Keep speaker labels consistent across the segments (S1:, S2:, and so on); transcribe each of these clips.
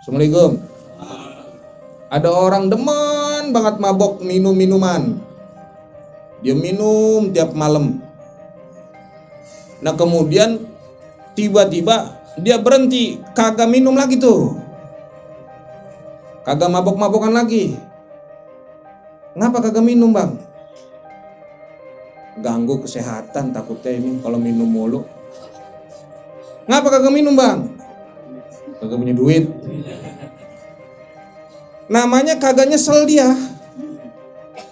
S1: Assalamualaikum. Ada orang demen banget mabok minum minuman. Dia minum tiap malam. Nah kemudian tiba-tiba dia berhenti, kagak minum lagi tuh. Kagak mabok-mabokan lagi. Kenapa kagak minum, Bang? Ganggu kesehatan takutnya ini kalau minum mulu. Ngapa kagak minum, Bang? Kagak punya duit. Namanya kagak nyesel dia.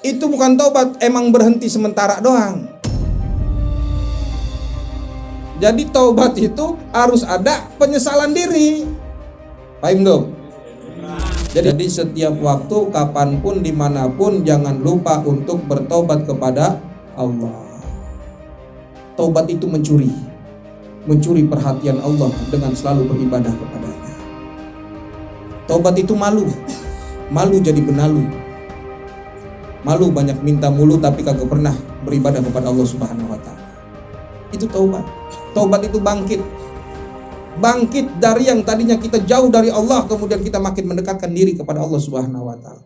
S1: Itu bukan tobat, emang berhenti sementara doang. Jadi taubat itu harus ada penyesalan diri. Paham dong? Jadi setiap waktu, kapanpun, dimanapun, jangan lupa untuk bertobat kepada Allah. Taubat itu mencuri perhatian Allah dengan selalu beribadah kepadanya. Taubat itu malu jadi benalu. Malu banyak minta mulu tapi kagak pernah beribadah kepada Allah Subhanahu wa taala. Itu taubat. Taubat itu bangkit dari yang tadinya kita jauh dari Allah, kemudian kita makin mendekatkan diri kepada Allah Subhanahu wa taala.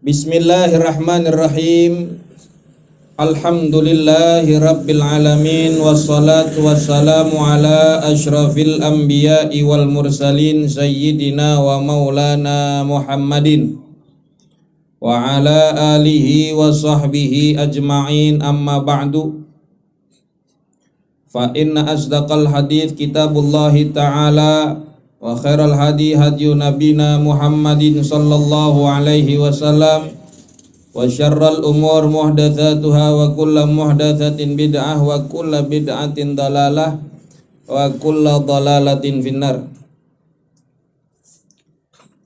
S1: Bismillahirrahmanirrahim. Alhamdulillahi rabbil alamin. Wassalatu wassalamu ala ashrafil anbiya'i wal mursalin sayyidina wa maulana Muhammadin wa ala alihi wa sahbihi ajma'in, amma ba'du. Fa inna asdaqal hadith kitabullahi ta'ala wa khairal hadi hadyu nabina Muhammadin sallallahu alaihi wasallam wa syarral umur muhdatsatuha wa kullu muhdatsatin bid'ah wa kullu bid'atin dalalah wa kullu dalalatin finnar.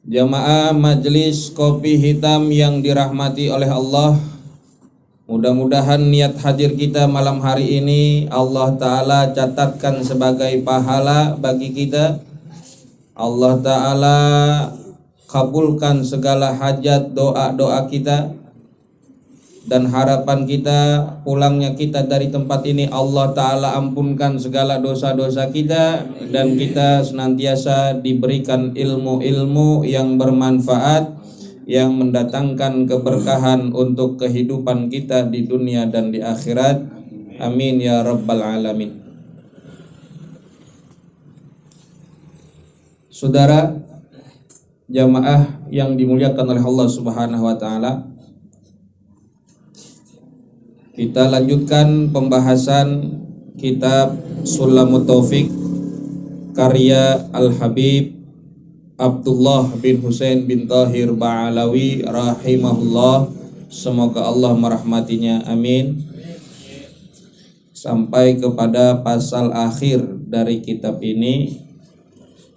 S1: Jamaah majelis kopi hitam yang dirahmati oleh Allah, mudah-mudahan niat hadir kita malam hari ini Allah Ta'ala catatkan sebagai pahala bagi kita. Allah Ta'ala kabulkan segala hajat doa-doa kita, dan harapan kita pulangnya kita dari tempat ini Allah Ta'ala ampunkan segala dosa-dosa kita, dan kita senantiasa diberikan ilmu-ilmu yang bermanfaat, yang mendatangkan keberkahan untuk kehidupan kita di dunia dan di akhirat. Amin ya rabbal alamin. Saudara jamaah yang dimuliakan oleh Allah Subhanahu wa taala, kita lanjutkan pembahasan kitab Sulamut Taufik karya Al-Habib Abdullah bin Husain bin Tahir Ba'alawi rahimahullah. Semoga Allah merahmatinya, amin. Sampai kepada pasal akhir dari kitab ini,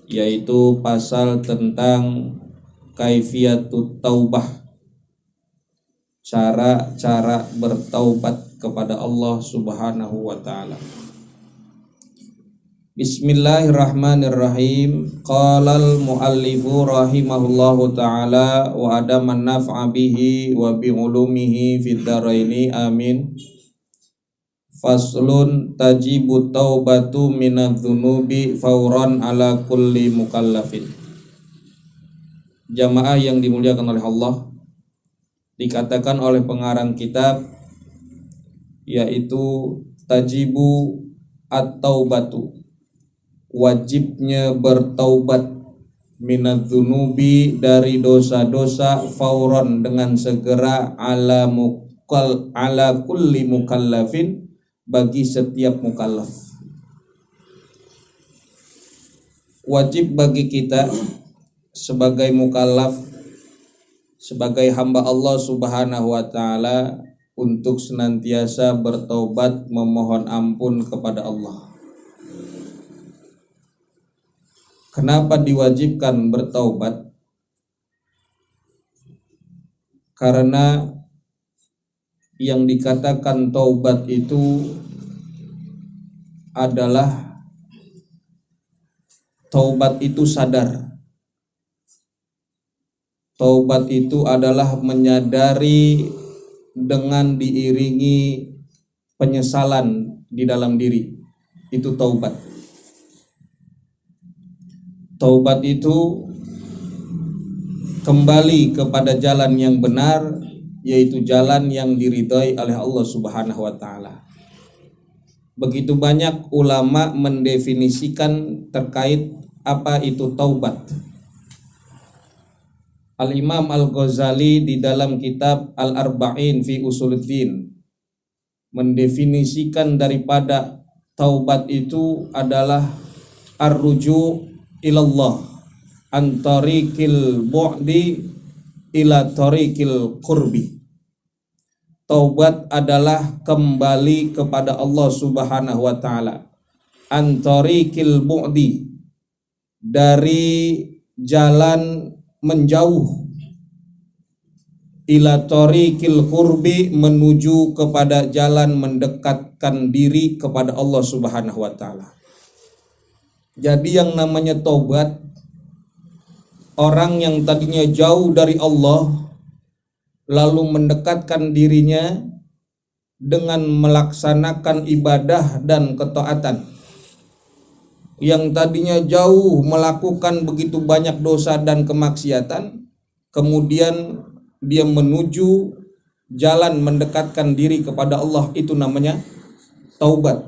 S1: yaitu pasal tentang kaifiyatut taubah, cara bertaubat kepada Allah Subhanahu wa taala. Bismillahirrahmanirrahim. Qalal muallifu rahimahullahu taala wa adaman naf'a bihi wa bi ulumihi fid dharaini, amin. Faslun tajibu taubatu minadz-dzunubi fauran ala kulli mukallafin. Jamaah yang dimuliakan oleh Allah, dikatakan oleh pengarang kitab, yaitu tajibu at-taubatu, wajibnya bertaubat, minadz-dzunubi, dari dosa-dosa, fauran, dengan segera, ala kulli mukallafin, bagi setiap mukallaf. Wajib bagi kita sebagai mukallaf, sebagai hamba Allah Subhanahu wa taala, untuk senantiasa bertaubat, memohon ampun kepada Allah. Kenapa diwajibkan bertaubat? Karena yang dikatakan taubat itu adalah taubat itu sadar. Taubat itu adalah menyadari dengan diiringi penyesalan di dalam diri. Itu taubat. Taubat itu kembali kepada jalan yang benar, yaitu jalan yang diridhai oleh Allah Subhanahu wa taala. Begitu banyak ulama mendefinisikan terkait apa itu taubat. Al-Imam Al-Ghazali di dalam kitab Al-Arba'in fi Usuluddin mendefinisikan daripada taubat itu adalah ar-ruju' ilallah an tariqil bu'di ila tariqil qurbi. Taubat adalah kembali kepada Allah Subhanahu wa taala an tariqil bu'di, dari jalan menjauh, ila tariqil qurbi, menuju kepada jalan mendekatkan diri kepada Allah Subhanahu wa taala. Jadi yang namanya taubat, orang yang tadinya jauh dari Allah lalu mendekatkan dirinya dengan melaksanakan ibadah dan ketaatan. Yang tadinya jauh melakukan begitu banyak dosa dan kemaksiatan, kemudian dia menuju jalan mendekatkan diri kepada Allah, itu namanya taubat.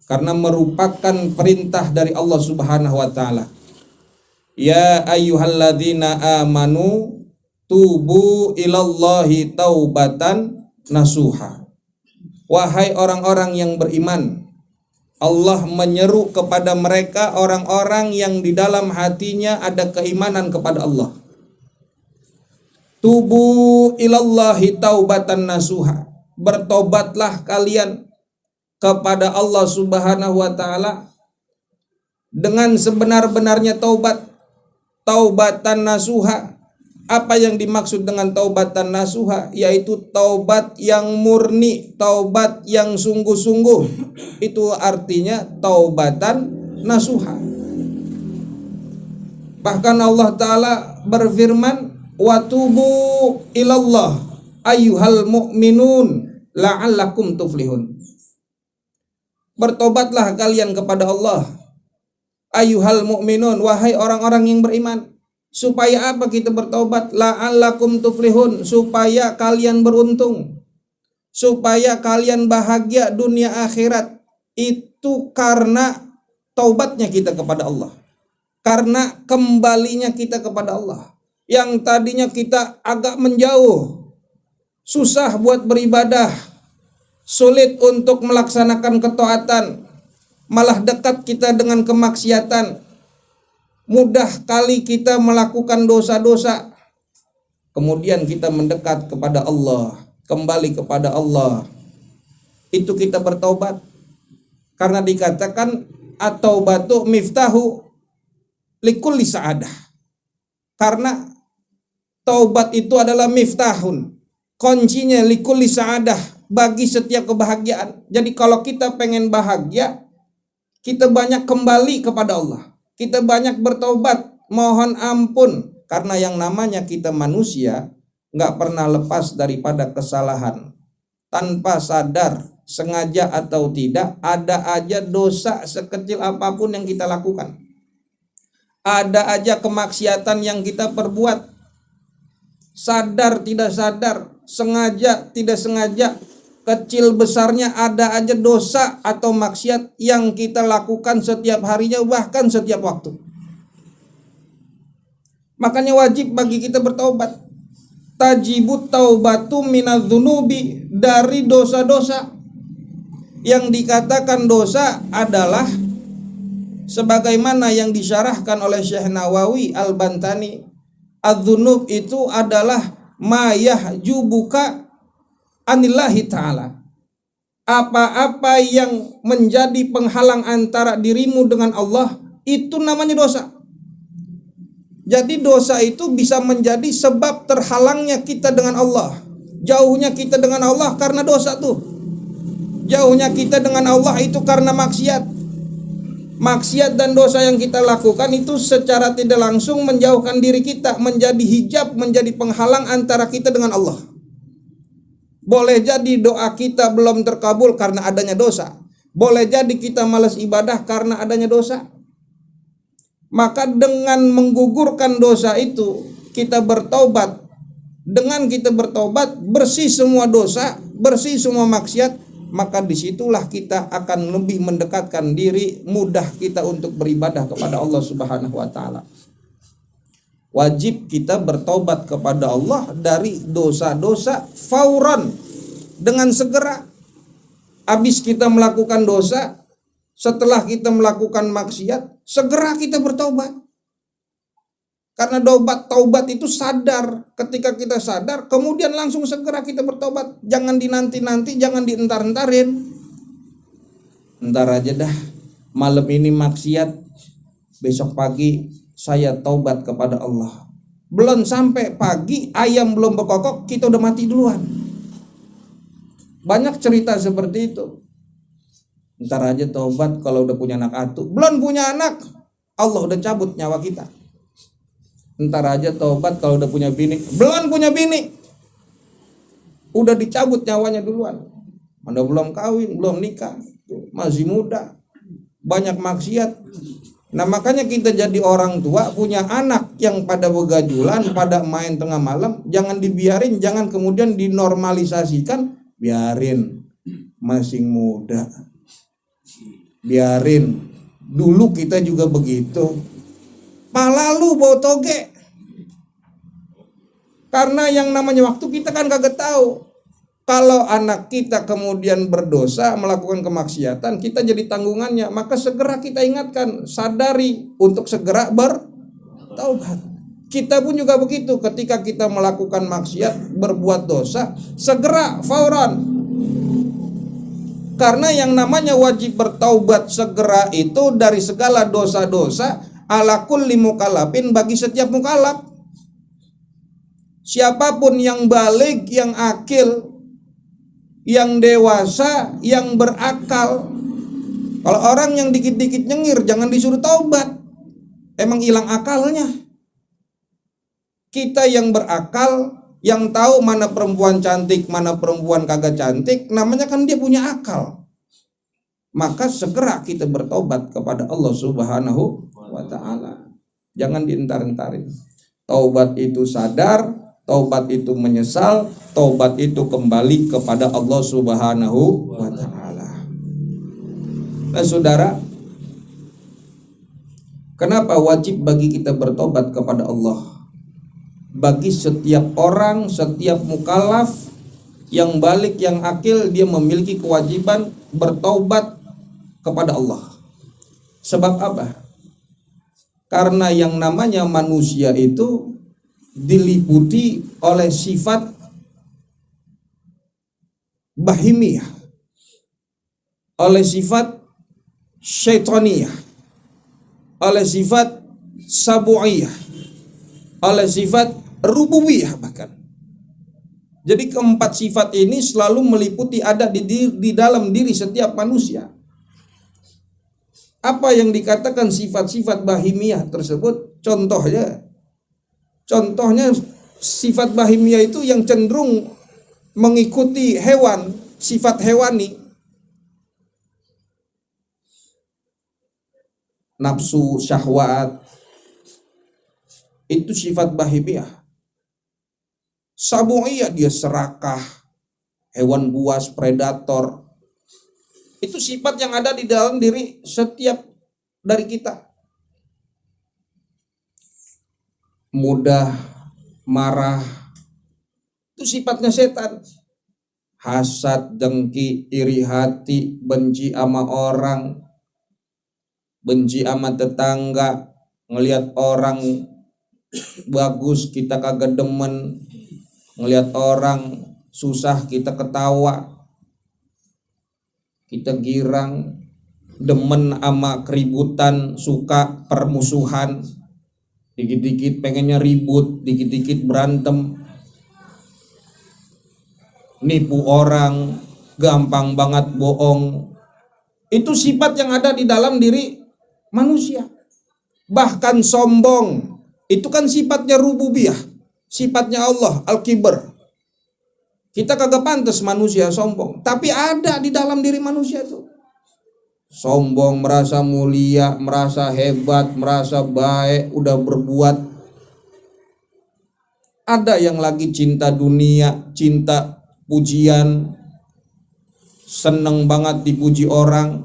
S1: Karena merupakan perintah dari Allah Subhanahu wa taala. Ya ayyuhalladzina amanu tubu ilallahi taubatan nasuha. Wahai orang-orang yang beriman, Allah menyeru kepada mereka orang-orang yang di dalam hatinya ada keimanan kepada Allah. Tubu ilallahi taubatan nasuha. Bertobatlah kalian kepada Allah Subhanahu wa taala dengan sebenar-benarnya taubat. Taubatan nasuha. Apa yang dimaksud dengan taubatan nasuha? Yaitu taubat yang murni, taubat yang sungguh-sungguh. Itu artinya taubatan nasuha. Bahkan Allah Ta'ala berfirman, watubu ilallah ayyuhal mu'minun la'allakum tuflihun. Bertobatlah kalian kepada Allah, ayyuhal mu'minun, wahai orang-orang yang beriman. Supaya apa kita bertobat? La'allakum tuflihun, supaya kalian beruntung, supaya kalian bahagia dunia akhirat. Itu karena taubatnya kita kepada Allah, karena kembalinya kita kepada Allah. Yang tadinya kita agak menjauh, susah buat beribadah, sulit untuk melaksanakan ketaatan, malah dekat kita dengan kemaksiatan, mudah kali kita melakukan dosa-dosa. Kemudian kita mendekat kepada Allah, kembali kepada Allah. Itu kita bertaubat. Karena dikatakan at-taubatu miftahu likulli sa'adah. Karena taubat itu adalah miftahun, kuncinya likulli sa'adah, bagi setiap kebahagiaan. Jadi kalau kita pengen bahagia, kita banyak kembali kepada Allah, kita banyak bertaubat, mohon ampun. Karena yang namanya kita manusia nggak pernah lepas daripada kesalahan. Tanpa sadar, sengaja atau tidak, ada aja dosa sekecil apapun yang kita lakukan. Ada aja kemaksiatan yang kita perbuat. Sadar tidak sadar, sengaja tidak sengaja, kecil besarnya ada aja dosa atau maksiat yang kita lakukan setiap harinya, bahkan setiap waktu. Makanya wajib bagi kita bertaubat. Tajibut taubatu minadzunubi, dari dosa-dosa. Yang dikatakan dosa adalah sebagaimana yang disyarahkan oleh Syekh Nawawi Al-Bantani, adzunub itu adalah ma yahjubuka anillahi ta'ala. Apa-apa yang menjadi penghalang antara dirimu dengan Allah, itu namanya dosa. Jadi dosa itu bisa menjadi sebab terhalangnya kita dengan Allah. Jauhnya kita dengan Allah karena dosa tuh. Jauhnya kita dengan Allah itu karena maksiat. Maksiat dan dosa yang kita lakukan itu secara tidak langsung menjauhkan diri kita, menjadi hijab, menjadi penghalang antara kita dengan Allah. Boleh jadi doa kita belum terkabul karena adanya dosa. Boleh jadi kita malas ibadah karena adanya dosa. Maka dengan menggugurkan dosa itu, kita bertaubat. Dengan kita bertaubat, bersih semua dosa, bersih semua maksiat, maka disitulah kita akan lebih mendekatkan diri, mudah kita untuk beribadah kepada Allah Subhanahu wa Ta'ala. Wajib kita bertaubat kepada Allah dari dosa-dosa fauran, dengan segera. Habis kita melakukan dosa, setelah kita melakukan maksiat, segera kita bertaubat. Karena taubat itu sadar. Ketika kita sadar, kemudian langsung segera kita bertobat. Jangan dinanti-nanti, jangan dientar-entarin. Entar aja dah, malam ini maksiat, besok pagi saya taubat kepada Allah. Belum sampai pagi, ayam belum berkokok, kita udah mati duluan. Banyak cerita seperti itu. Entar aja taubat kalau udah punya anak atu. Belum punya anak, Allah udah cabut nyawa kita. Entar aja taubat kalau udah punya bini. Belum punya bini, udah dicabut nyawanya duluan. Anda belum kawin, belum nikah, masih muda, banyak maksiat. Nah makanya kita jadi orang tua, punya anak yang pada begajulan, pada main tengah malam, jangan dibiarin, jangan kemudian dinormalisasikan. Biarin, masih muda, biarin. Dulu kita juga begitu. Lalu bau toge. Karena yang namanya waktu kita kan kagak tahu. Kalau anak kita kemudian berdosa, melakukan kemaksiatan, kita jadi tanggungannya. Maka segera kita ingatkan, sadari untuk segera bertaubat. Kita pun juga begitu. Ketika kita melakukan maksiat, berbuat dosa, segera fauran. Karena yang namanya wajib bertaubat segera itu dari segala dosa-dosa ala kulli mukallafin, bagi setiap mukallaf. Siapapun yang baligh, yang akil, yang dewasa, yang berakal. Kalau orang yang dikit-dikit nyengir, jangan disuruh taubat. Emang hilang akalnya. Kita yang berakal, yang tahu mana perempuan cantik, mana perempuan kagak cantik, namanya kan dia punya akal. Maka segera kita bertobat kepada Allah Subhanahu wa Ta'ala. Jangan dientar-entarin. Taubat itu sadar, taubat itu menyesal, taubat itu kembali kepada Allah Subhanahu wa Ta'ala. Nah saudara, kenapa wajib bagi kita bertobat kepada Allah? Bagi setiap orang, setiap mukallaf yang balik, yang akil, dia memiliki kewajiban bertaubat kepada Allah. Sebab apa? Karena yang namanya manusia itu diliputi oleh sifat bahimiyah, oleh sifat syaitaniyah, oleh sifat sabu'iyah, oleh sifat rububiyah bahkan. Jadi keempat sifat ini selalu meliputi, ada di dalam diri setiap manusia. Apa yang dikatakan sifat-sifat bahimiyah tersebut? Contohnya sifat bahimiyah itu yang cenderung mengikuti hewan, sifat hewani. Nafsu, syahwat, itu sifat bahimiyah. Sabu'iyah, dia serakah, hewan buas, predator. Itu sifat yang ada di dalam diri setiap dari kita. Mudah marah, itu sifatnya setan. Hasad, dengki, iri hati, benci sama orang, benci sama tetangga, ngelihat orang bagus kita kagak demen, ngelihat orang susah kita ketawa, kita girang, demen sama keributan, suka permusuhan, dikit-dikit pengennya ribut, dikit-dikit berantem, nipu orang, gampang banget bohong. Itu sifat yang ada di dalam diri manusia. Bahkan sombong, itu kan sifatnya rububiyah, sifatnya Allah, al-kibr. Kita kagak pantas manusia sombong, tapi ada di dalam diri manusia tuh. Sombong, merasa mulia, merasa hebat, merasa baik, udah berbuat. Ada yang lagi cinta dunia, cinta pujian, seneng banget dipuji orang,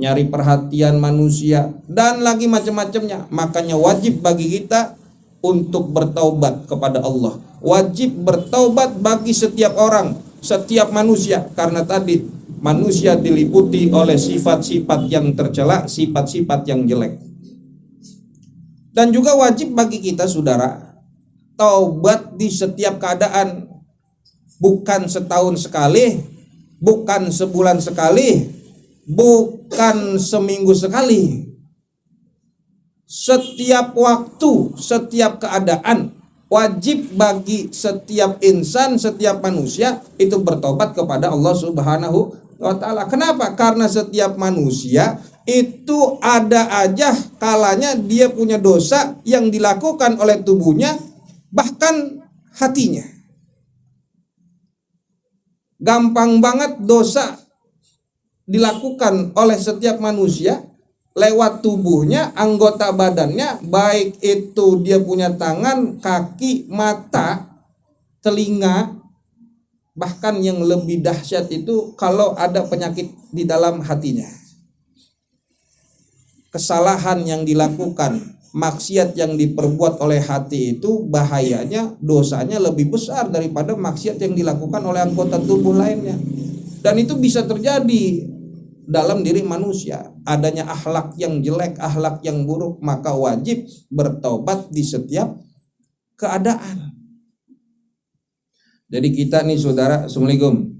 S1: nyari perhatian manusia, dan lagi macam-macamnya. Makanya wajib bagi kita untuk bertaubat kepada Allah. Wajib bertaubat bagi setiap orang, setiap manusia, karena tadi manusia diliputi oleh sifat-sifat yang tercela, sifat-sifat yang jelek. Dan juga wajib bagi kita, saudara, taubat di setiap keadaan. Bukan setahun sekali, bukan sebulan sekali, bukan seminggu sekali. Setiap waktu, setiap keadaan, wajib bagi setiap insan, setiap manusia itu bertobat kepada Allah Subhanahu wa ta'ala. Kenapa? Karena setiap manusia itu ada aja kalanya dia punya dosa yang dilakukan oleh tubuhnya, bahkan hatinya. Gampang banget dosa dilakukan oleh setiap manusia lewat tubuhnya, anggota badannya, baik itu dia punya tangan, kaki, mata, telinga. Bahkan yang lebih dahsyat itu kalau ada penyakit di dalam hatinya. Kesalahan yang dilakukan, maksiat yang diperbuat oleh hati itu bahayanya, dosanya lebih besar daripada maksiat yang dilakukan oleh anggota tubuh lainnya. Dan itu bisa terjadi dalam diri manusia. Adanya akhlak yang jelek, akhlak yang buruk, maka wajib bertobat di setiap keadaan. Jadi kita nih saudara, assalamualaikum,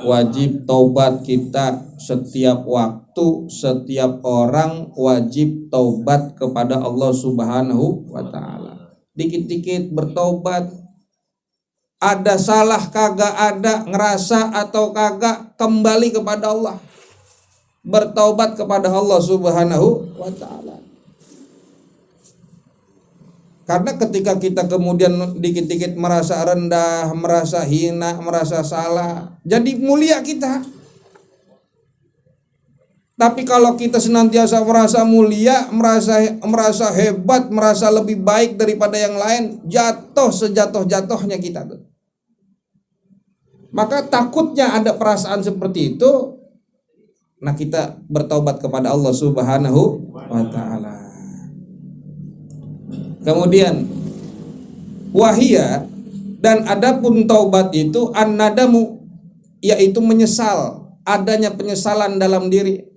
S1: wajib taubat kita setiap waktu, setiap orang wajib taubat kepada Allah Subhanahu wa ta'ala. Dikit-dikit bertobat, ada salah kagak ada, ngerasa atau kagak, kembali kepada Allah, bertaubat kepada Allah Subhanahu wa ta'ala. Karena ketika kita kemudian dikit-dikit merasa rendah, merasa hina, merasa salah, jadi mulia kita. Tapi kalau kita senantiasa merasa mulia, merasa hebat, merasa lebih baik daripada yang lain, jatuh sejatuh-jatuhnya kita tuh. Maka takutnya ada perasaan seperti itu. Nah, kita bertaubat kepada Allah Subhanahu wa ta'ala. Kemudian wahia, dan adapun taubat itu an-nadamu, yaitu menyesal, adanya penyesalan dalam diri.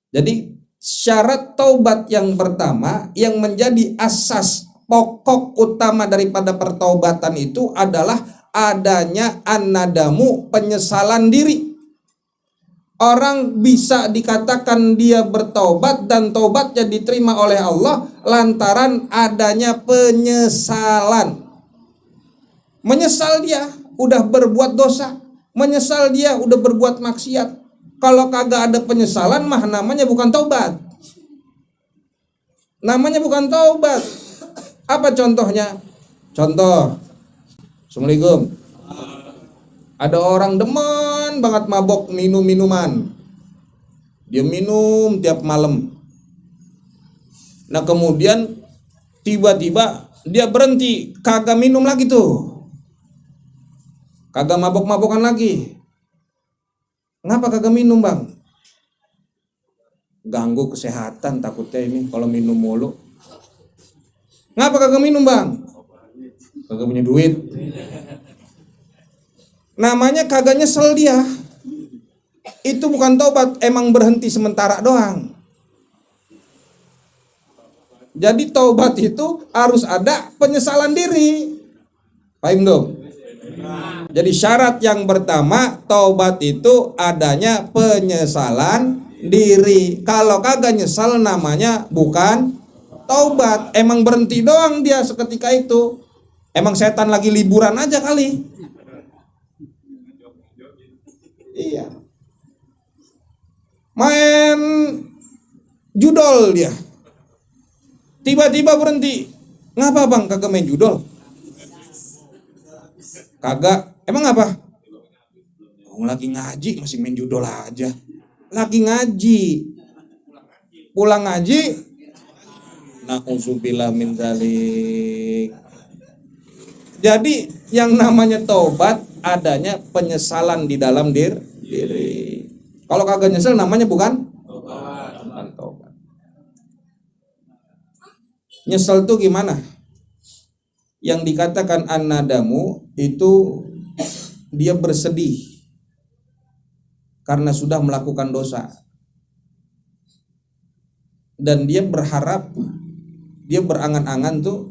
S1: Jadi syarat taubat yang pertama yang menjadi asas pokok utama daripada pertaubatan itu adalah adanya an-nadamu, penyesalan diri. Orang bisa dikatakan dia bertaubat dan taubatnya diterima oleh Allah lantaran adanya penyesalan. Menyesal dia udah berbuat dosa, menyesal dia udah berbuat maksiat. Kalau kagak ada penyesalan mah namanya bukan taubat. Namanya bukan taubat. Apa contohnya? Contoh, assalamualaikum. Ada orang demen banget mabok minum minuman. Dia minum tiap malam. Nah kemudian tiba-tiba dia berhenti, kagak minum lagi tuh, kagak mabok-mabokan lagi. Ngapa kagak minum bang? Ganggu kesehatan takutnya ini kalau minum mulu. Ngapa kagak minum bang? Kagak punya duit. Namanya kagak nyesel dia. Itu bukan taubat, emang berhenti sementara doang. Jadi taubat itu harus ada penyesalan diri. Paham dong? Jadi syarat yang pertama taubat itu adanya penyesalan diri. Kalau kagak nyesal namanya bukan taubat. Emang berhenti doang dia seketika itu. Emang setan lagi liburan aja kali. Iya. Main judol dia. Tiba-tiba berhenti. Ngapa bang kagak main judol? Kagak. Emang apa? Oh, lagi ngaji masih main judol aja. Lagi ngaji. Pulang ngaji. Na'udzubillah min dzalik. Jadi yang namanya tobat adanya penyesalan di dalam diri. Kalau kagak nyesel namanya bukan tobat. Nyesel tuh gimana? Yang dikatakan an-nadamu itu dia bersedih karena sudah melakukan dosa. Dan dia berharap, dia berangan-angan tuh,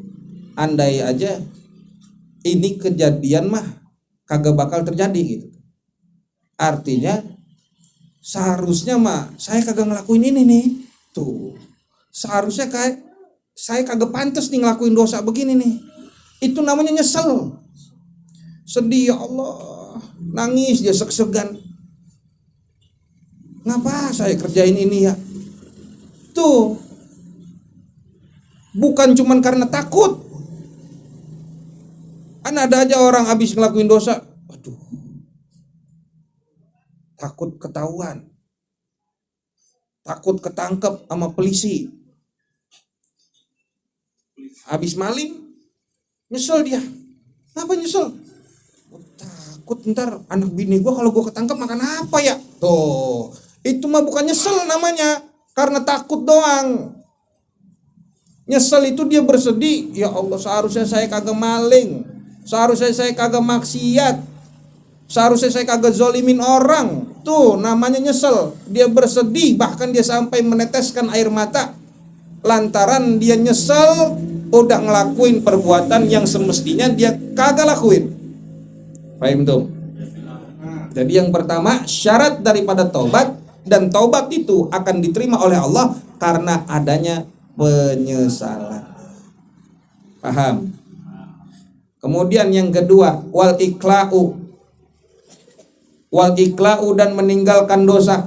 S1: andai aja ini kejadian mah kagak bakal terjadi gitu. Artinya seharusnya mah saya kagak ngelakuin ini nih. Tuh. Seharusnya kayak saya kagak pantas nih ngelakuin dosa begini nih. Itu namanya nyesel. Sedih, ya Allah. Nangis dia seg-segan. Ngapa saya kerjain ini ya? Tuh. Bukan cuman karena takut. Kan ada aja orang habis ngelakuin dosa, waduh, takut ketahuan, takut ketangkep sama polisi. Habis maling, nyesel dia. Kenapa nyesel? Takut ntar anak bini gue kalau gue ketangkep makan apa ya? Tuh, itu mah bukan nyesel namanya, karena takut doang. Nyesel itu dia bersedih, ya Allah seharusnya saya kagak maling. Seharusnya saya kagak maksiat. Seharusnya saya kagak zolimin orang. Tuh namanya nyesel. Dia bersedih, bahkan dia sampai meneteskan air mata. Lantaran dia nyesel udah ngelakuin perbuatan yang semestinya dia kagak lakuin. Paham tuh? Jadi yang pertama, syarat daripada taubat, dan taubat itu akan diterima oleh Allah karena adanya penyesalan. Paham? Kemudian yang kedua, wal ikla'u dan meninggalkan dosa.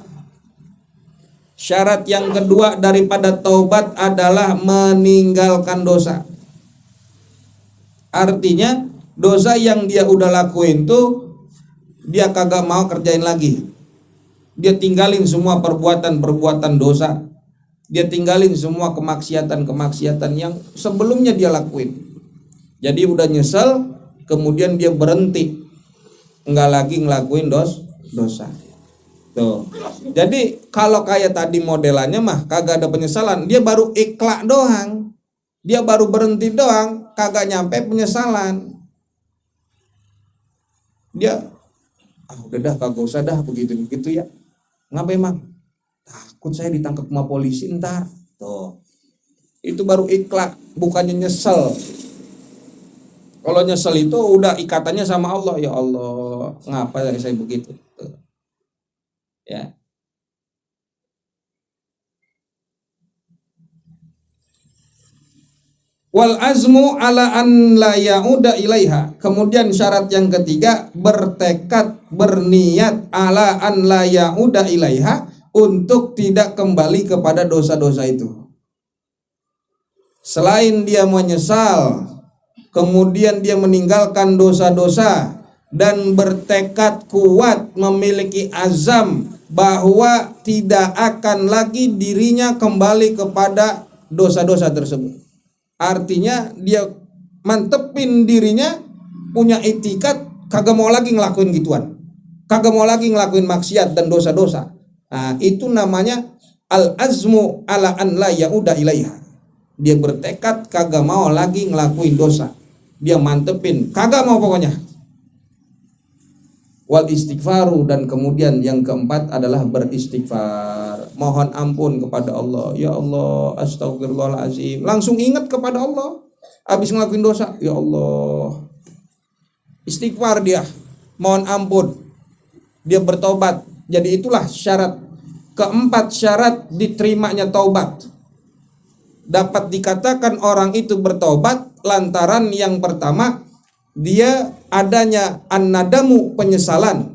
S1: Syarat yang kedua daripada taubat adalah meninggalkan dosa. Artinya dosa yang dia udah lakuin tuh dia kagak mau kerjain lagi. Dia tinggalin semua perbuatan-perbuatan dosa. Dia tinggalin semua kemaksiatan-kemaksiatan yang sebelumnya dia lakuin. Jadi udah nyesel, kemudian dia berhenti, nggak lagi ngelakuin dosa. Tuh. Jadi kalau kayak tadi modelannya mah kagak ada penyesalan, dia baru ikhla doang, dia baru berhenti doang, kagak nyampe penyesalan. Dia, udah dah kagak usah dah begitu ya. Ngapa emang? Takut saya ditangkap sama polisi ntar. Tuh, itu baru ikhla, bukannya nyesel. Kalau nyesel itu udah ikatannya sama Allah, ya Allah, ngapa saya begitu? Ya. Wal azmu ala an la ya'uda ilaiha. Kemudian syarat yang ketiga, bertekad, berniat ala an la ya'uda ilaiha, untuk tidak kembali kepada dosa-dosa itu. Selain dia menyesal, kemudian dia meninggalkan dosa-dosa dan bertekad kuat, memiliki azam bahwa tidak akan lagi dirinya kembali kepada dosa-dosa tersebut. Artinya dia mantepin dirinya, punya etikat, kagak mau lagi ngelakuin gituan, kagak mau lagi ngelakuin maksiat dan dosa-dosa. Nah, itu namanya al-azmu ala an la ya'uda ilaiha. Dia bertekad kagak mau lagi ngelakuin dosa. Dia mantepin, kagak mau pokoknya. Wal istighfaru, dan kemudian yang keempat adalah beristighfar, mohon ampun kepada Allah. Ya Allah, astagfirullahaladzim. Langsung ingat kepada Allah. Habis ngelakuin dosa, ya Allah, istighfar dia, mohon ampun, dia bertobat. Jadi itulah syarat keempat, syarat diterimanya taubat. Dapat dikatakan orang itu bertobat lantaran yang pertama, dia adanya an-nadamu, penyesalan,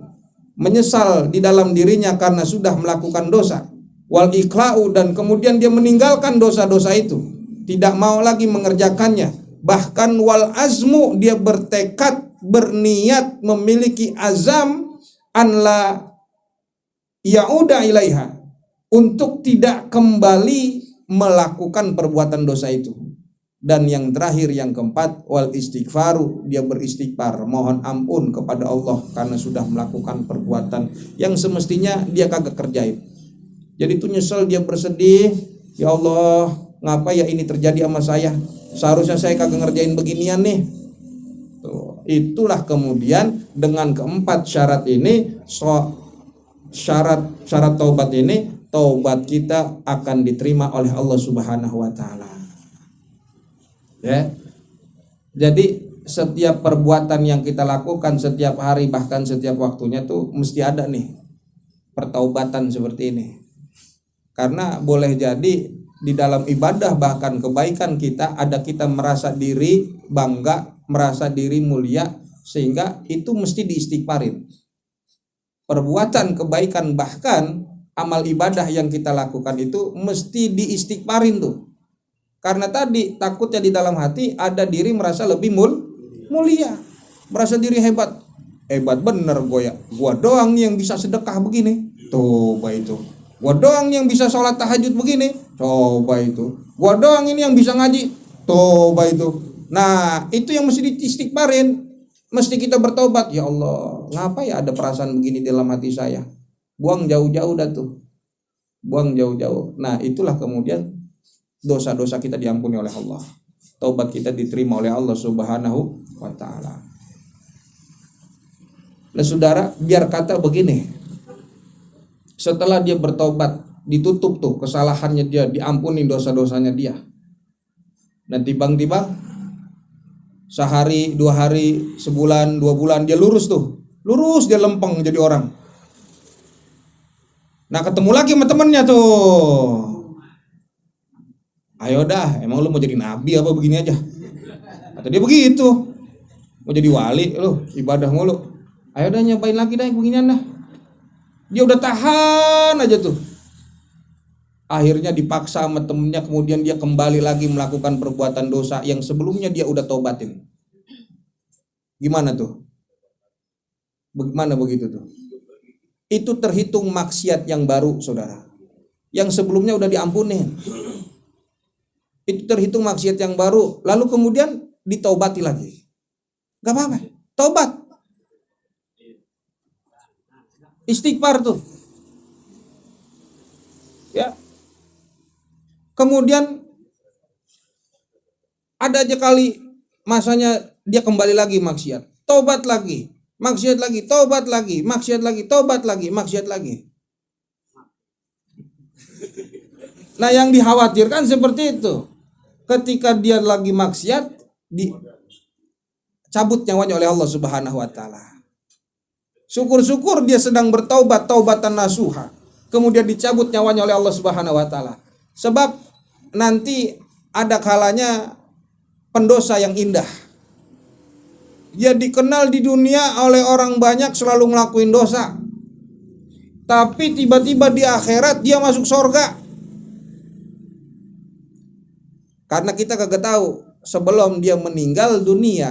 S1: menyesal di dalam dirinya karena sudah melakukan dosa. wal iqla'u, dan kemudian dia meninggalkan dosa-dosa itu, tidak mau lagi mengerjakannya. Bahkan wal azmu, dia bertekad, berniat, memiliki azam an la ya'uda ilaiha, untuk tidak kembali melakukan perbuatan dosa itu. Dan yang terakhir, yang keempat, wal istighfaru, dia beristighfar, mohon ampun kepada Allah karena sudah melakukan perbuatan yang semestinya dia kagak kerjain. Jadi itu nyesel, dia bersedih, ya Allah, ngapa ya ini terjadi sama saya? Seharusnya saya kagak ngerjain beginian nih. Tuh, itulah kemudian dengan keempat syarat ini, syarat taubat ini, taubat kita akan diterima oleh Allah Subhanahu wa taala. Ya. Jadi setiap perbuatan yang kita lakukan setiap hari, bahkan setiap waktunya tuh mesti ada nih pertaubatan seperti ini. Karena boleh jadi di dalam ibadah, bahkan kebaikan kita, ada kita merasa diri bangga, merasa diri mulia, sehingga itu mesti diistighfarin. Perbuatan kebaikan, bahkan amal ibadah yang kita lakukan itu mesti diistighfarin tuh. Karena tadi takutnya di dalam hati ada diri merasa lebih mulia, merasa diri hebat bener gua doang nih yang bisa sedekah begini, coba itu. Gua doang yang bisa sholat tahajud begini, coba itu. Gua doang ini yang bisa ngaji, coba itu. Nah, itu yang mesti diistighfarin, mesti kita bertobat. Ya Allah, ngapa ya ada perasaan begini dalam hati saya? Buang jauh-jauh dah tuh, buang jauh-jauh. Nah, itulah kemudian dosa-dosa kita diampuni oleh Allah, taubat kita diterima oleh Allah Subhanahu wa taala. Nah saudara, biar kata begini, setelah dia bertobat, ditutup tuh kesalahannya dia, diampuni dosa-dosanya dia. Dan tiba-tiba sehari, 2 hari, sebulan, 2 bulan dia lurus dia lempeng jadi orang. Nah ketemu lagi sama temennya tuh, ayo dah, emang lu mau jadi nabi apa begini aja? Kata dia begitu. Mau jadi wali lu, ibadah mulu. Ayo dah nyobain lagi dah beginian dah. Dia udah tahan aja tuh. Akhirnya dipaksa sama temennya, kemudian dia kembali lagi melakukan perbuatan dosa yang sebelumnya dia udah taubatin. Gimana tuh? Bagaimana begitu tuh? Itu terhitung maksiat yang baru, saudara. Yang sebelumnya udah diampunin. Itu terhitung maksiat yang baru, lalu kemudian ditaubati lagi. Gak apa-apa, taubat, istighfar tuh. Ya. Kemudian ada aja kali masanya dia kembali lagi maksiat, taubat lagi, maksiat lagi, taubat lagi, maksiat lagi, taubat lagi, maksiat lagi. Nah, yang dikhawatirkan seperti itu. Ketika dia lagi maksiat, dicabut nyawanya oleh Allah Subhanahu wa taala. Syukur-syukur dia sedang bertaubat, taubatan nasuha. Kemudian dicabut nyawanya oleh Allah Subhanahu wa taala. Sebab nanti ada kalanya pendosa yang indah. Dia dikenal di dunia oleh orang banyak selalu ngelakuin dosa. Tapi tiba-tiba di akhirat dia masuk surga. Karena kita kagak tahu sebelum dia meninggal dunia,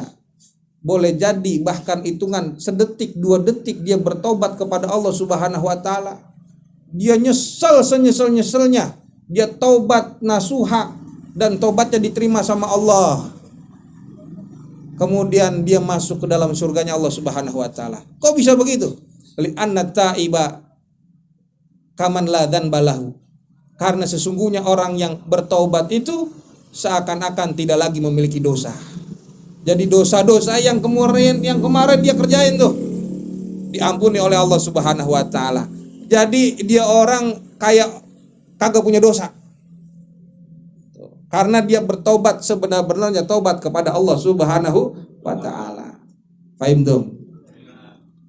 S1: boleh jadi bahkan hitungan sedetik 2 detik dia bertobat kepada Allah Subhanahu wa taala. Dia nyesel senyesel-nyeselnya, dia taubat nasuha dan taubatnya diterima sama Allah. Kemudian dia masuk ke dalam surganya Allah Subhanahu wa taala. Kok bisa begitu? Li anna taiba kaman la dzanbalahu. Karena sesungguhnya orang yang bertaubat itu seakan-akan tidak lagi memiliki dosa. Jadi dosa-dosa yang kemarin dia kerjain tuh diampuni oleh Allah Subhanahu wa taala. Jadi dia orang kayak kagak punya dosa. Karena dia bertobat sebenar-benarnya taubat kepada Allah Subhanahu wa taala. Paham dong?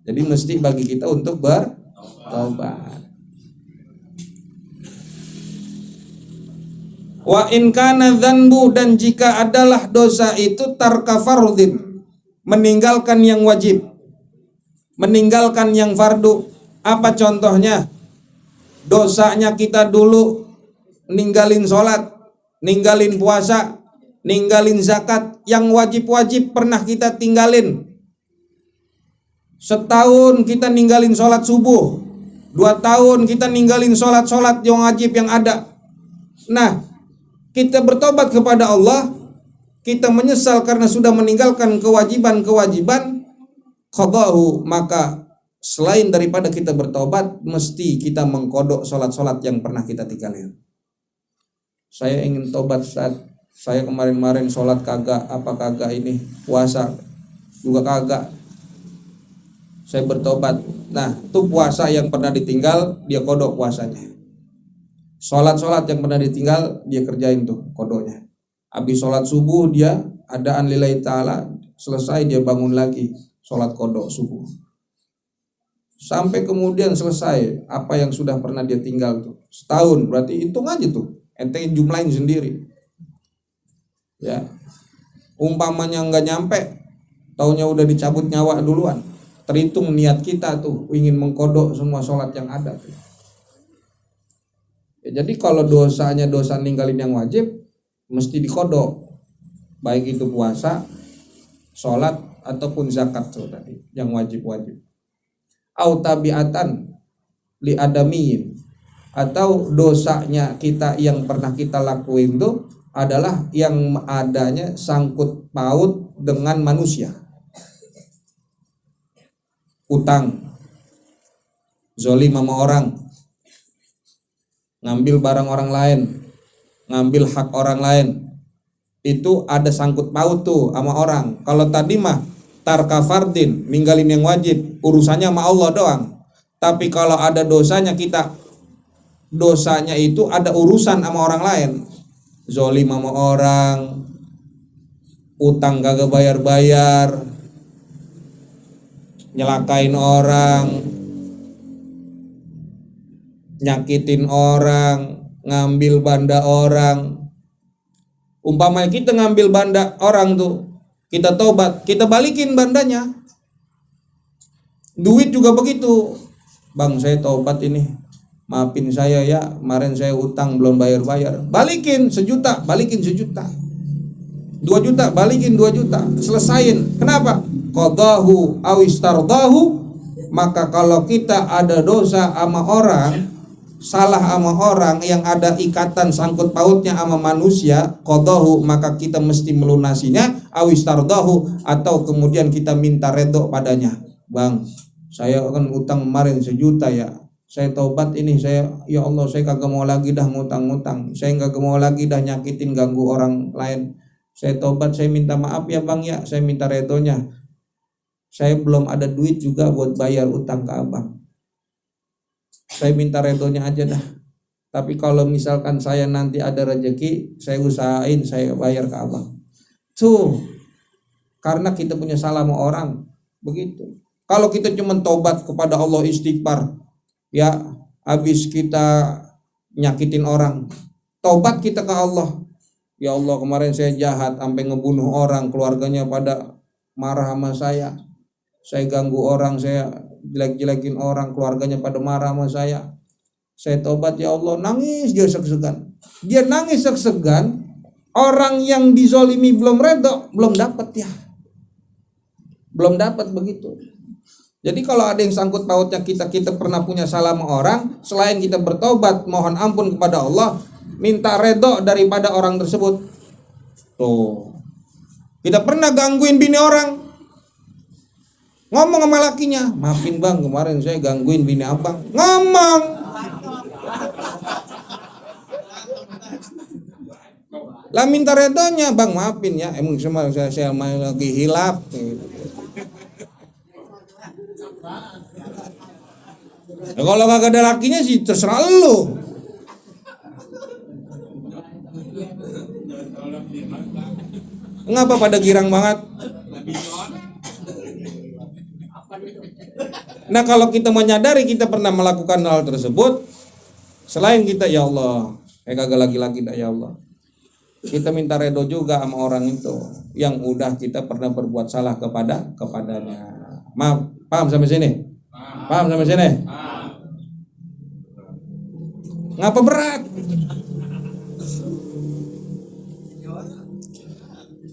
S1: Jadi mesti bagi kita untuk bertobat. Wa in kana dzanbu, dan jika adalah dosa itu tarka fardhin, meninggalkan yang wajib, meninggalkan yang fardu. Apa contohnya? Dosanya kita dulu ninggalin sholat, ninggalin puasa, ninggalin zakat, yang wajib-wajib pernah kita tinggalin. Setahun kita ninggalin sholat subuh, 2 tahun kita ninggalin sholat-sholat yang wajib yang ada. Nah, kita bertobat kepada Allah, kita menyesal karena sudah meninggalkan kewajiban-kewajiban, qadahu, maka selain daripada kita bertobat, mesti kita mengkodok sholat-sholat yang pernah kita tinggalin. Saya ingin tobat, Ustaz. Saya kemarin-kemarin sholat kagak, apa kagak ini, puasa juga kagak. Saya bertobat. Nah, itu puasa yang pernah ditinggal, dia kodok puasanya. Sholat-sholat yang pernah ditinggal, dia kerjain tuh kodoknya. Habis sholat subuh dia adaan lillahi ta'ala, selesai dia bangun lagi sholat kodok subuh. Sampai kemudian selesai apa yang sudah pernah dia tinggal tuh. Setahun, berarti hitung aja tuh. Ente jumlahin sendiri. Ya. Umpamanya nggak nyampe, taunya udah dicabut nyawa duluan. Terhitung niat kita tuh ingin mengkodok semua sholat yang ada tuh. Ya, jadi kalau dosanya dosa ninggalin yang wajib, mesti dikodok, baik itu puasa, sholat ataupun zakat tuh tadi yang wajib-wajib. Au tabiatan li adamiyin, atau dosanya kita yang pernah kita lakuin tuh adalah yang adanya sangkut paut dengan manusia. Utang, zolim sama orang, ngambil barang orang lain, ngambil hak orang lain, itu ada sangkut paut tuh sama orang. Kalau tadi mah tarka fardin, ninggalin yang wajib, urusannya sama Allah doang. Tapi kalau ada dosanya kita, dosanya itu ada urusan sama orang lain. Zolim sama orang, utang kagak bayar-bayar, nyelakain orang, nyakitin orang, ngambil banda orang. Umpamanya kita ngambil banda orang tuh, kita tobat, kita balikin bandanya. Duit juga begitu. Bang, saya tobat ini, maafin saya ya, kemarin saya utang belum bayar-bayar. Balikin 1 juta, balikin 1 juta. 2 juta, balikin 2 juta. Selesain. Kenapa? Qadahu awistardahu. Maka kalau kita ada dosa sama orang, salah sama orang yang ada ikatan sangkut pautnya sama manusia, qadahu, maka kita mesti melunasinya, awistardahu, atau kemudian kita minta redho padanya. Bang, saya kan utang kemarin 1 juta ya, saya tobat ini, saya ya Allah, saya kagak mau lagi dah ngutang-ngutang, saya kagak mau lagi dah nyakitin ganggu orang lain, saya tobat, saya minta maaf ya bang ya, saya minta redhonya, saya belum ada duit juga buat bayar utang ke abang, saya minta redhonya aja dah. Tapi kalau misalkan saya nanti ada rezeki, saya usahain saya bayar ke abang. Tuh, karena kita punya salah sama orang, begitu. Kalau kita cuma tobat kepada Allah, istighfar, ya habis kita nyakitin orang, tobat kita ke Allah. Ya Allah, kemarin saya jahat sampai ngebunuh orang, keluarganya pada marah sama saya ganggu orang, saya jelek-jelekin orang, keluarganya pada marah sama saya tobat ya Allah. Nangis dia seg-segan, dia nangis seg-segan. Orang yang dizolimi belum redho, belum dapat ya, belum dapat begitu. Jadi kalau ada yang sangkut pautnya kita pernah punya salah sama orang, selain kita bertobat, mohon ampun kepada Allah, minta redho daripada orang tersebut. Tuh, kita pernah gangguin bini orang, ngomong sama lakinya, maafin bang, kemarin saya gangguin bini abang. Ngomong, lah minta redonya, bang maafin ya, emang semua saya lagi hilaf. Nah, kalau kagak ada lakinya sih terserah lu. Ngapa pada girang banget? Nah, kalau kita menyadari kita pernah melakukan hal tersebut, selain kita ya Allah, kagak lagi-lagi dah ya Allah, kita minta redho juga sama orang itu yang udah kita pernah berbuat salah kepadanya. Maaf, paham sampai sini? Paham sampai sini? Ngapa berat?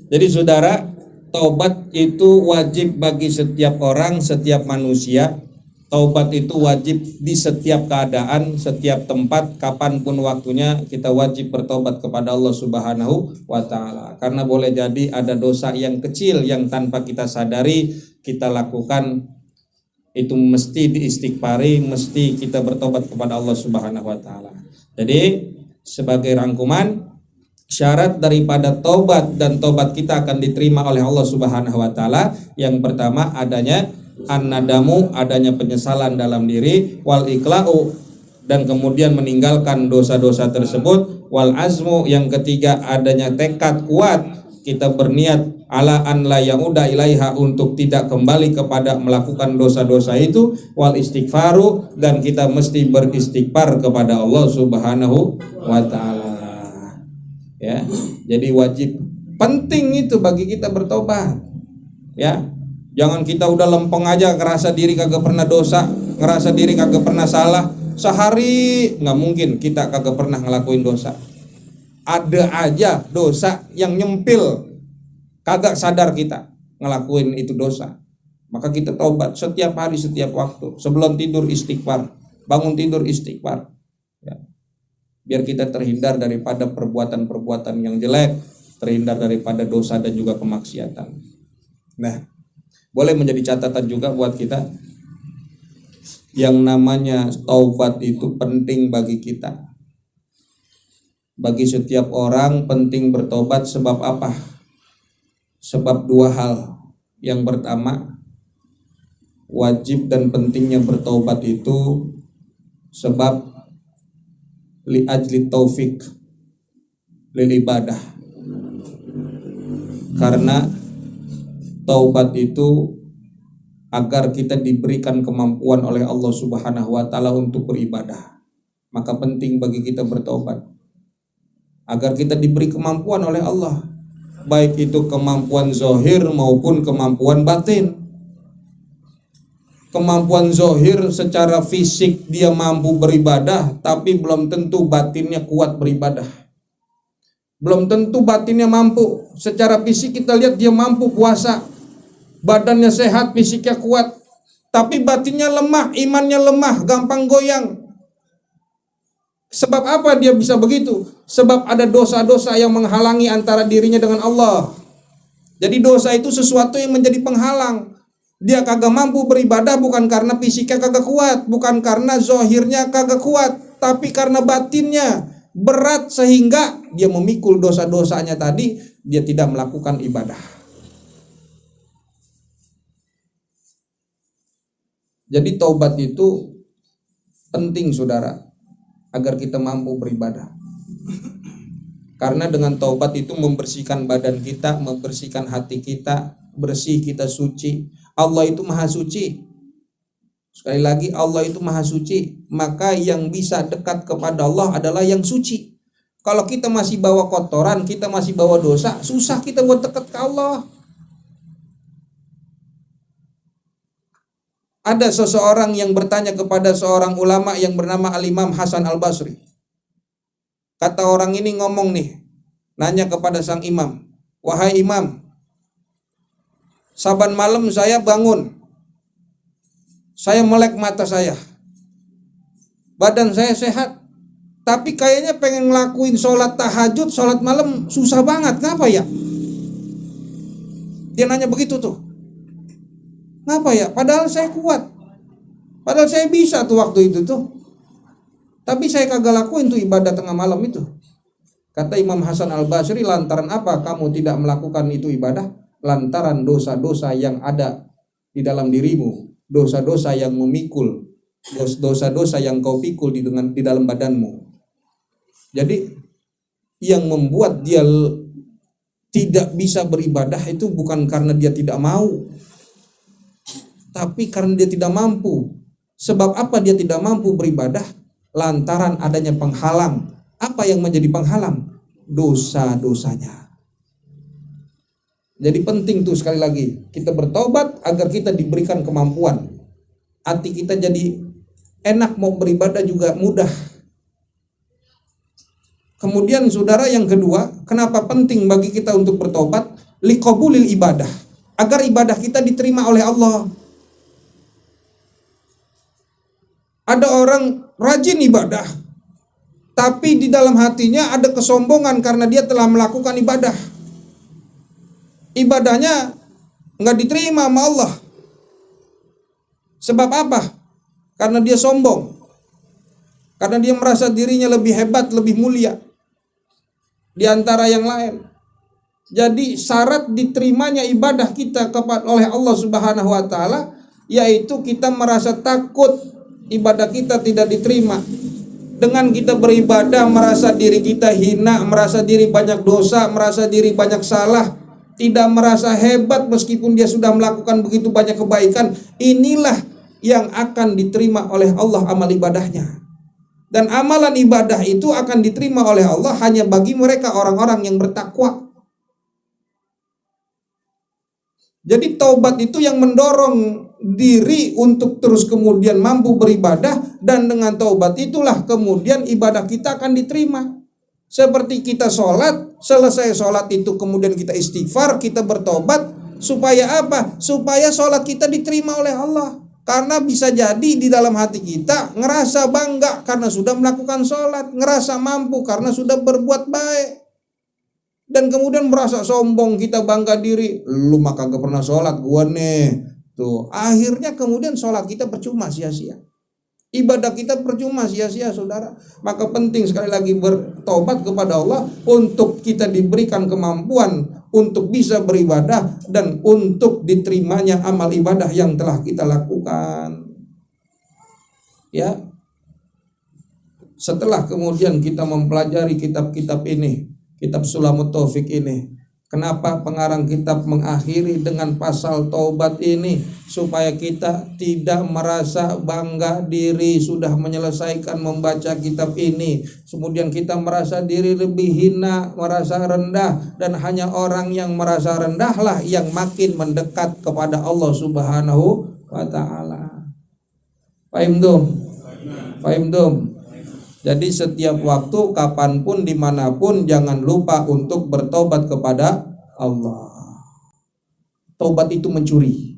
S1: Jadi saudara, taubat itu wajib bagi setiap orang, setiap manusia. Taubat itu wajib di setiap keadaan, setiap tempat, kapanpun waktunya kita wajib bertobat kepada Allah Subhanahu wa Ta'ala. Karena boleh jadi ada dosa yang kecil yang tanpa kita sadari kita lakukan, itu mesti diistighfari, mesti kita bertobat kepada Allah Subhanahu wa Ta'ala. Jadi sebagai rangkuman, syarat daripada taubat dan taubat kita akan diterima oleh Allah Subhanahu wa Ta'ala, yang pertama adanya an-nadamu, adanya penyesalan dalam diri, wal iqla'u, dan kemudian meninggalkan dosa-dosa tersebut, wal azmu, yang ketiga adanya tekad kuat, kita berniat ala an la yauda ilaiha, untuk tidak kembali kepada melakukan dosa-dosa itu, wal istighfaru, dan kita mesti beristighfar kepada Allah Subhanahu wa Ta'ala. Ya, jadi wajib, penting itu bagi kita bertobat. Ya, jangan kita udah lempeng aja, ngerasa diri kagak pernah dosa, ngerasa diri kagak pernah salah. Sehari nggak mungkin kita kagak pernah ngelakuin dosa. Ada aja dosa yang nyempil, kagak sadar kita ngelakuin itu dosa. Maka kita taubat setiap hari, setiap waktu. Sebelum tidur istighfar, bangun tidur istighfar. Ya, biar kita terhindar daripada perbuatan-perbuatan yang jelek, terhindar daripada dosa dan juga kemaksiatan. Nah, boleh menjadi catatan juga buat kita, yang namanya taubat itu penting bagi kita. Bagi setiap orang penting bertobat. Sebab apa? Sebab dua hal. Yang pertama, wajib dan pentingnya bertobat itu sebab li ajli taufik lil ibadah. Karena taubat itu agar kita diberikan kemampuan oleh Allah Subhanahu wa Ta'ala untuk beribadah. Maka penting bagi kita bertobat agar kita diberi kemampuan oleh Allah, baik itu kemampuan zahir maupun kemampuan batin. Kemampuan zahir secara fisik dia mampu beribadah, tapi belum tentu batinnya kuat beribadah. Belum tentu batinnya mampu. Secara fisik kita lihat dia mampu puasa, badannya sehat, fisiknya kuat, tapi batinnya lemah, imannya lemah, gampang goyang. Sebab apa dia bisa begitu? Sebab ada dosa-dosa yang menghalangi antara dirinya dengan Allah. Jadi dosa itu sesuatu yang menjadi penghalang. Dia kagak mampu beribadah bukan karena fisiknya kagak kuat, bukan karena zahirnya kagak kuat, tapi karena batinnya berat sehingga dia memikul dosa-dosanya tadi, dia tidak melakukan ibadah. Jadi taubat itu penting saudara, agar kita mampu beribadah. Karena dengan taubat itu membersihkan badan kita, membersihkan hati kita, bersih, kita suci. Allah itu maha suci. Sekali lagi, Allah itu maha suci. Maka yang bisa dekat kepada Allah adalah yang suci. Kalau kita masih bawa kotoran, kita masih bawa dosa, susah kita buat dekat ke Allah. Ada seseorang yang bertanya kepada seorang ulama yang bernama Al-Imam Hasan Al-Basri. Kata orang ini ngomong nih, nanya kepada sang imam, "Wahai imam, saban malam saya bangun, saya melek mata saya, badan saya sehat, tapi kayaknya pengen ngelakuin sholat tahajud, sholat malam susah banget, kenapa ya?" Dia nanya begitu tuh. Kenapa ya? Padahal saya kuat, padahal saya bisa tuh waktu itu tuh, tapi saya kagak lakuin tuh ibadah tengah malam itu. Kata Imam Hasan Al-Basri, lantaran apa kamu tidak melakukan itu ibadah? Lantaran dosa-dosa yang ada di dalam dirimu, dosa-dosa yang memikul, dosa-dosa yang kau pikul di dalam badanmu. Jadi yang membuat dia tidak bisa beribadah itu bukan karena dia tidak mau, tapi karena dia tidak mampu. Sebab apa dia tidak mampu beribadah? Lantaran adanya penghalang. Apa yang menjadi penghalang? Dosa-dosanya. Jadi penting tuh sekali lagi, kita bertobat agar kita diberikan kemampuan. Hati kita jadi enak, mau beribadah juga mudah. Kemudian saudara, yang kedua, kenapa penting bagi kita untuk bertobat? Liqabulil ibadah, agar ibadah kita diterima oleh Allah. Ada orang rajin ibadah, tapi di dalam hatinya ada kesombongan karena dia telah melakukan ibadah. Ibadahnya nggak diterima sama Allah. Sebab apa? Karena dia sombong. Karena dia merasa dirinya lebih hebat, lebih mulia di antara yang lain. Jadi syarat diterimanya ibadah kita oleh Allah Subhanahu wa taala yaitu kita merasa takut ibadah kita tidak diterima. Dengan kita beribadah merasa diri kita hina, merasa diri banyak dosa, merasa diri banyak salah, tidak merasa hebat meskipun dia sudah melakukan begitu banyak kebaikan, inilah yang akan diterima oleh Allah amal ibadahnya. Dan amalan ibadah itu akan diterima oleh Allah hanya bagi mereka orang-orang yang bertakwa. Jadi taubat itu yang mendorong diri untuk terus kemudian mampu beribadah, dan dengan taubat itulah kemudian ibadah kita akan diterima. Seperti kita sholat, selesai sholat itu kemudian kita istighfar, kita bertobat, supaya apa? Supaya sholat kita diterima oleh Allah. Karena bisa jadi di dalam hati kita ngerasa bangga karena sudah melakukan sholat, ngerasa mampu karena sudah berbuat baik, dan kemudian merasa sombong, kita bangga diri, lu mah kagak pernah sholat, gua nih. Tuh, akhirnya kemudian sholat kita percuma, sia-sia. Ibadah kita percuma, sia-sia, saudara. Maka penting sekali lagi bertobat kepada Allah untuk kita diberikan kemampuan untuk bisa beribadah dan untuk diterimanya amal ibadah yang telah kita lakukan. Ya. Setelah kemudian kita mempelajari kitab-kitab ini, kitab Sulamut Taufik ini, kenapa pengarang kitab mengakhiri dengan pasal taubat ini? Supaya kita tidak merasa bangga diri sudah menyelesaikan membaca kitab ini, kemudian kita merasa diri lebih hina, merasa rendah, dan hanya orang yang merasa rendahlah yang makin mendekat kepada Allah Subhanahu wa ta'ala. Paham dong? Paham dong? Jadi setiap waktu, kapanpun, dimanapun, jangan lupa untuk bertobat kepada Allah. Taubat itu mencuri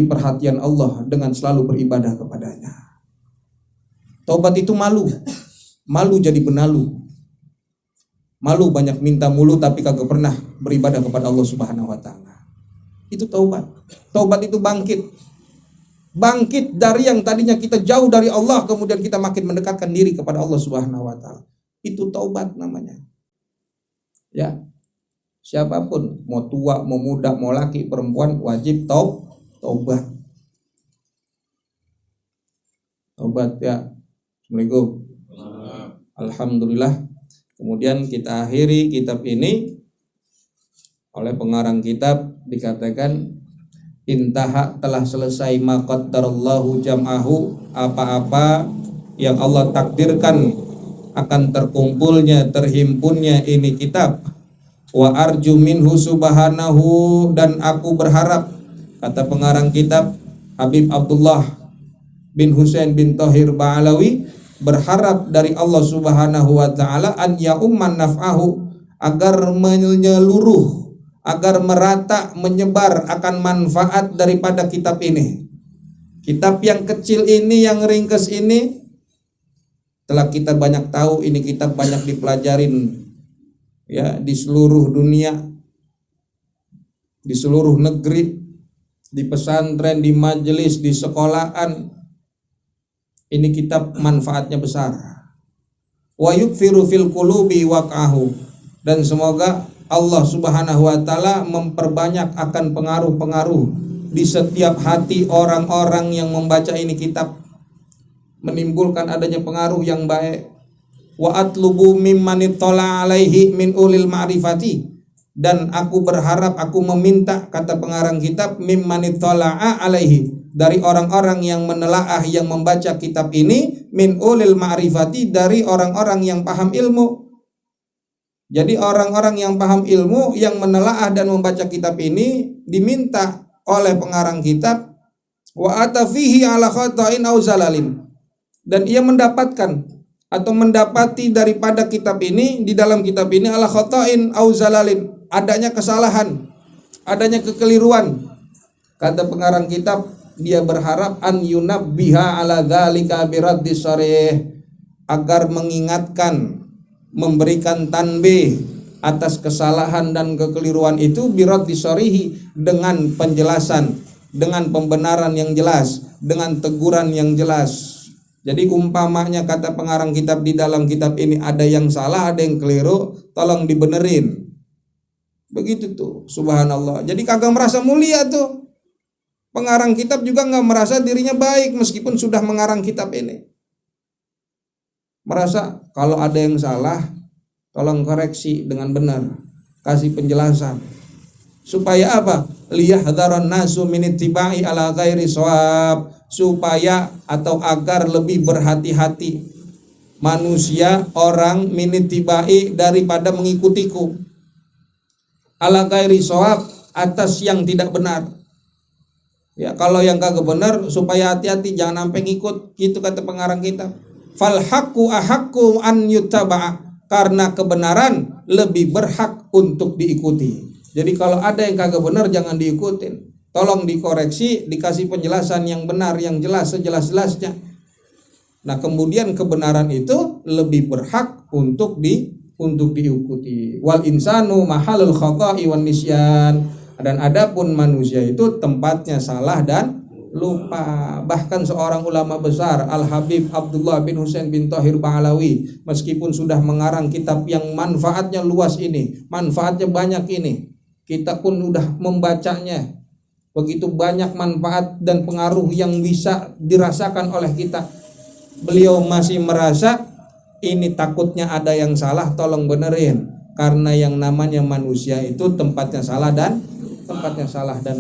S1: perhatian Allah dengan selalu beribadah kepadanya. Taubat itu malu jadi benalu. Malu banyak minta mulu tapi kagak pernah beribadah kepada Allah Subhanahu wa ta'ala. Itu taubat. Taubat itu bangkit dari yang tadinya kita jauh dari Allah, kemudian kita makin mendekatkan diri kepada Allah Subhanahu wa ta'ala. Itu taubat namanya. Ya. Siapapun, mau tua, mau muda, mau laki, perempuan, wajib taubat. Taubat ya. Assalamualaikum. Alhamdulillah. Kemudian kita akhiri kitab ini oleh pengarang kitab dikatakan intaha, telah selesai maqaddarallahu jam'ahu, apa-apa yang Allah takdirkan akan terkumpulnya, terhimpunnya ini kitab. Wa arju minhu subhanahu, dan aku berharap, kata pengarang kitab Habib Abdullah bin Husain bin Thahir Ba'alawi, berharap dari Allah Subhanahu wa ta'ala an ya'umman naf'ahu, agar menyeluruh, agar merata, menyebar akan manfaat daripada kitab ini. Kitab yang kecil ini, yang ringkes ini, telah kita banyak tahu, ini kitab banyak dipelajarin ya di seluruh dunia, di seluruh negeri, di pesantren, di majelis, di sekolahan. Ini kitab manfaatnya besar. Wa yukfiru fil qulubi waqahu, dan semoga Allah Subhanahu wa ta'ala memperbanyak akan pengaruh-pengaruh di setiap hati orang-orang yang membaca ini kitab, menimbulkan adanya pengaruh yang baik. Wa atlubu mimman ittala alaihi min ulil ma'rifati, dan aku berharap, aku meminta, kata pengarang kitab, mimman ittala alaihi, dari orang-orang yang menelaah, yang membaca kitab ini, min ulil ma'rifati, dari orang-orang yang paham ilmu. Jadi orang-orang yang paham ilmu, yang menelaah dan membaca kitab ini, diminta oleh pengarang kitab, wa atafihi ala khata'in au zalalin, dan ia mendapatkan atau mendapati daripada kitab ini, di dalam kitab ini ala khata'in au zalalin, adanya kesalahan, adanya kekeliruan. Kata pengarang kitab, dia berharap an yunabbiha ala dzalika biraddi sharih, agar mengingatkan, memberikan tanbih atas kesalahan dan kekeliruan itu biraddi syarihi, dengan penjelasan, dengan pembenaran yang jelas, dengan teguran yang jelas. Jadi umpamanya kata pengarang kitab, di dalam kitab ini ada yang salah, ada yang keliru, tolong dibenerin. Begitu tuh, subhanallah. Jadi kagak merasa mulia tuh. Pengarang kitab juga nggak merasa dirinya baik meskipun sudah mengarang kitab ini. Merasa kalau ada yang salah, tolong koreksi dengan benar, kasih penjelasan. Supaya apa? Liyahdharan nasu min ittiba'i ala ghairi shawab, supaya atau agar lebih berhati-hati manusia, orang, min ittiba'i, daripada mengikutiku, ala ghairi shawab, atas yang tidak benar. Ya, kalau yang kagak benar supaya hati-hati, jangan sampai ngikut, gitu kata pengarang kitab. Fal haqqu ahaqqu an yuttaba'a, karena kebenaran lebih berhak untuk diikuti. Jadi kalau ada yang kagak benar jangan diikutin, tolong dikoreksi, dikasih penjelasan yang benar, yang jelas, sejelas-jelasnya. Nah kemudian kebenaran itu lebih berhak untuk diikuti. Wal insanu mahalul khata'i wan nisyan, dan adapun manusia itu tempatnya salah dan lupa. Bahkan seorang ulama besar, Al-Habib Abdullah bin Husain bin Thahir Ba'alawi, meskipun sudah mengarang kitab yang manfaatnya luas ini, manfaatnya banyak ini, kita pun udah membacanya, begitu banyak manfaat dan pengaruh yang bisa dirasakan oleh kita, beliau masih merasa ini takutnya ada yang salah, tolong benerin. Karena yang namanya manusia itu tempatnya salah dan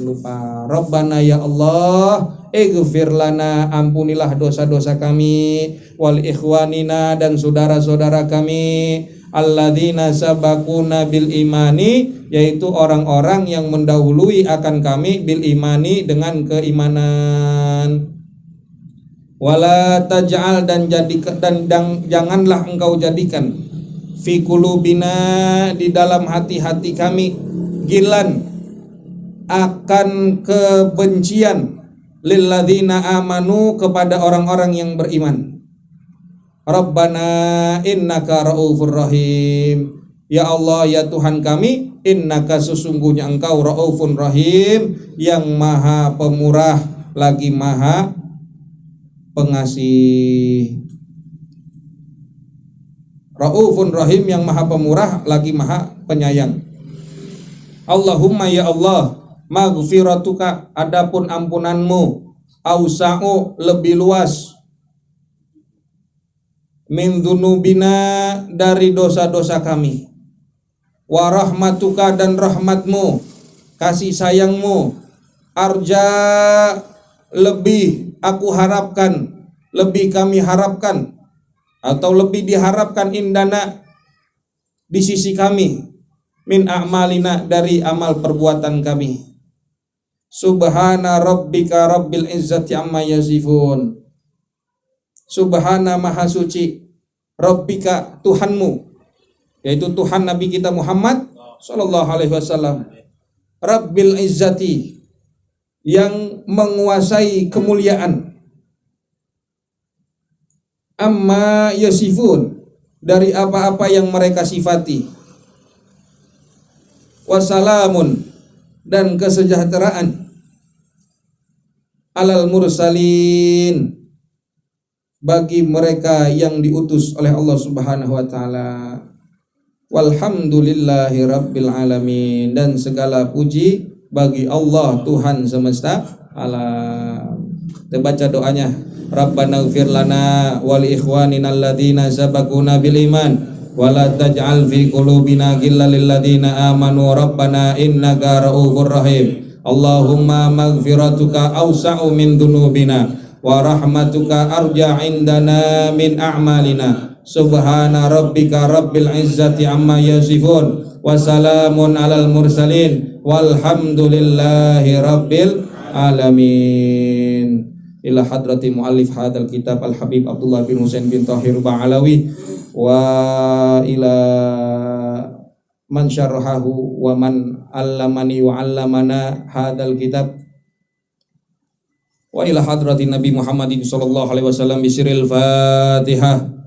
S1: lupa. Rabbana ya Allah, ighfir lana, ampunilah dosa-dosa kami, wal ikhwanina, dan saudara-saudara kami, alladzina sabaquna bil imani, yaitu orang-orang yang mendahului akan kami, bil imani, dengan keimanan. Wala taj'al, dan janganlah engkau jadikan, fi qulubina, di dalam hati-hati kami, gilan, akan kebencian, lilladzina amanu, kepada orang-orang yang beriman. Rabbana innaka raufur rahim, ya Allah, ya Tuhan kami, innaka, sesungguhnya engkau, raufun rahim, yang maha pemurah lagi maha pengasih. Raufun rahim, yang maha pemurah lagi maha penyayang. Allahumma ya Allah, maghfiratuka, adapun ampunanmu, ausa'u, lebih luas, min dzunubina, dari dosa-dosa kami, wa rahmatuka, dan rahmatmu, kasih sayangmu, arja, lebih aku harapkan, lebih kami harapkan, atau lebih diharapkan, indana, di sisi kami, min a'malina, dari amal perbuatan kami. Subhana rabbika rabbil izzati amma yasifun, subhana, maha suci, rabbika, Tuhanmu, yaitu Tuhan Nabi kita Muhammad sallallahu alaihi wasallam, rabbil izzati, yang menguasai kemuliaan, amma yasifun, dari apa-apa yang mereka sifati, wassalamun, dan kesejahteraan, alal mursalin, bagi mereka yang diutus oleh Allah Subhanahu wa taala. Walhamdulillahi rabbil alamin, dan segala puji bagi Allah, Tuhan semesta alam. Kita baca doanya. Rabbana ighfir lana wa li ikhwanina alladzina sabaquna bil iman wa la taj'al fi qulubina ghillan lil ladzina amanu rabbana innaka ra'ufur rahim. Allahumma maghfiratuka awsa'u min dzunubina wa rahmatuka arja indana min a'malina. Subhana rabbika rabbil izzati amma yasifun wa salamun alal mursalin walhamdulillahi rabbil alamin. ila hadrati muallif hadzal kitab Al Habib Abdullah bin Husain bin Tahir Ba'alawi wa ila man syarahahu wa man allamani wa allamana hadzal kitab wa ila hadratin Nabi Muhammadin sallallahu alaihi wasallam bisiril Fatihah.